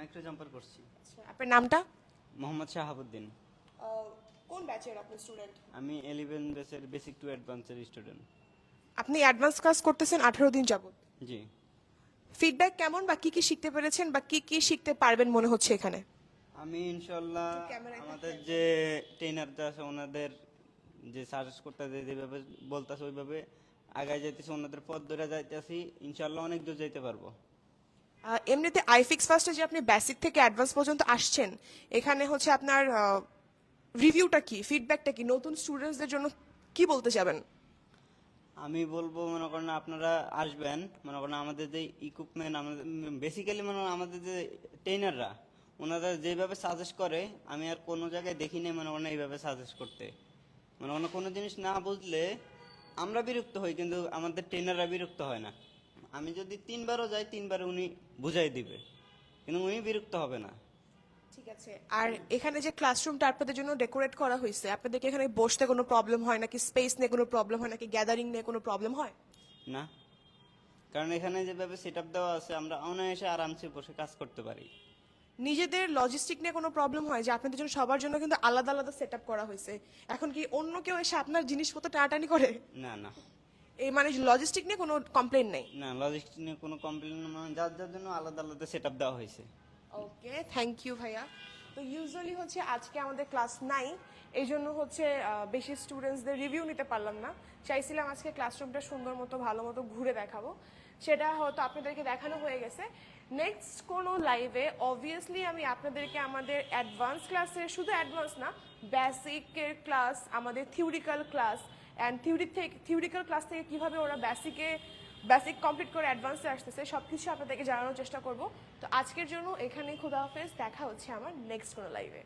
একটা জাম্পার করছি। আচ্ছা, আপনার নামটা? মোহাম্মদ শাহাবুদ্দিন। কোন ব্যাচের আপনি স্টুডেন্ট? আমি 11 ব্যাচের বেসিক টু অ্যাডভান্সের স্টুডেন্ট। আপনি অ্যাডভান্স ক্লাস করতেছেন 18 দিন যাবত। জি। ফিডব্যাক কেমন, বা কি কি শিখতে পেরেছেন, বা কি কি শিখতে পারবেন মনে হচ্ছে এখানে? আমি ইনশাল্লাহ আমাদের যে ট্রেনাররা আছে ওনাদের যে সাজেস্ট করতে যেভাবে বলতেছে ওইভাবে আগায় যাইতেছি, ওনাদের পথ ধরে যাইতেছি, ইনশাল্লাহ অনেক দূর যাইতে পারবো। এমনিতে আইফিক্স ফার্স্টে যে আপনি বেসিক থেকে অ্যাডভান্স পর্যন্ত আসছেন, এখানে হচ্ছে আপনার রিভিউটা কি, ফিডব্যাকটা কি, নতুন স্টুডেন্টসদের জন্য কি বলতে চাবেন? আমি বলবো মনে করেন আপনারা আসবেন, মনে করেন আমাদের যে ইকুইপমেন্ট, আমাদের বেসিক্যালি মনে করেন আমাদের যে ট্রেনাররা ওনারা যেভাবে সাজেস্ট করে আমি আর কোনো জায়গায় দেখি নাই মনে করেন এইভাবে সাজেস্ট করতে। মনে করেন কোনো জিনিস না বুঝলে আমরা বিরক্ত হই, কিন্তু আমাদের ট্রেনাররা বিরক্ত হয় না। আমি যদি 3বারও যাই 3বারে উনি বুঝাই দিবে, কিন্তু উনি বিরক্ত হবে না। ঠিক আছে। আর এখানে যে ক্লাসরুমটা আপনাদের জন্য ডেকোরেট করা হয়েছে, আপনাদেরকে এখানে বসতে কোনো প্রবলেম হয় নাকি, স্পেস নিয়ে কোনো প্রবলেম হয় নাকি, গ্যাদারিং নিয়ে কোনো প্রবলেম হয়? না, কারণ এখানে যেভাবে সেট আপ দেওয়া আছে আমরা অনায়াসে আরামসে বসে কাজ করতে পারি। নিজেদের লজিস্টিক নিয়ে কোনো প্রবলেম হয়? যে আপনাদের জন্য সবার জন্য কিন্তু আলাদা আলাদা সেট আপ করা হয়েছে, এখন কি অন্য কেউ এসে আপনার জিনিসপত্র টানাটানি করে? না না এই মানে লজিস্টিক নিয়ে কোনো কমপ্লেন নেই? না, লজিস্টিক নিয়ে কোনো কমপ্লেন, মানে যার যার জন্য আলাদা আলাদা সেট আপ দেওয়া হয়েছে। ওকে, থ্যাংক ইউ ভাইয়া। তো ইউজুয়ালি হচ্ছে আজকে আমাদের ক্লাস নাই, এই জন্য হচ্ছে বেশি স্টুডেন্টসদের রিভিউ নিতে পারলাম না। চাইছিলাম আজকে ক্লাসরুমটা সুন্দর মতো ভালো মতো ঘুরে দেখাবো, সেটা হয়তো আপনাদেরকে দেখানো হয়ে গেছে। নেক্সট কোনো লাইভে অবভিয়াসলি আমি আপনাদেরকে আমাদের অ্যাডভান্স ক্লাসের, শুধু অ্যাডভান্স না, বেসিকের ক্লাস, আমাদের theoretical class and theoretical class থেকে কীভাবে ওরা বেসিক কমপ্লিট করে অ্যাডভান্সে আসতেছে সব কিছু আপনাদেরকে জানানোর চেষ্টা করব। তো আজকের জন্য এখানেই, খুদা হাফেজ, দেখা হচ্ছে আমার নেক্সট কোনো লাইভে।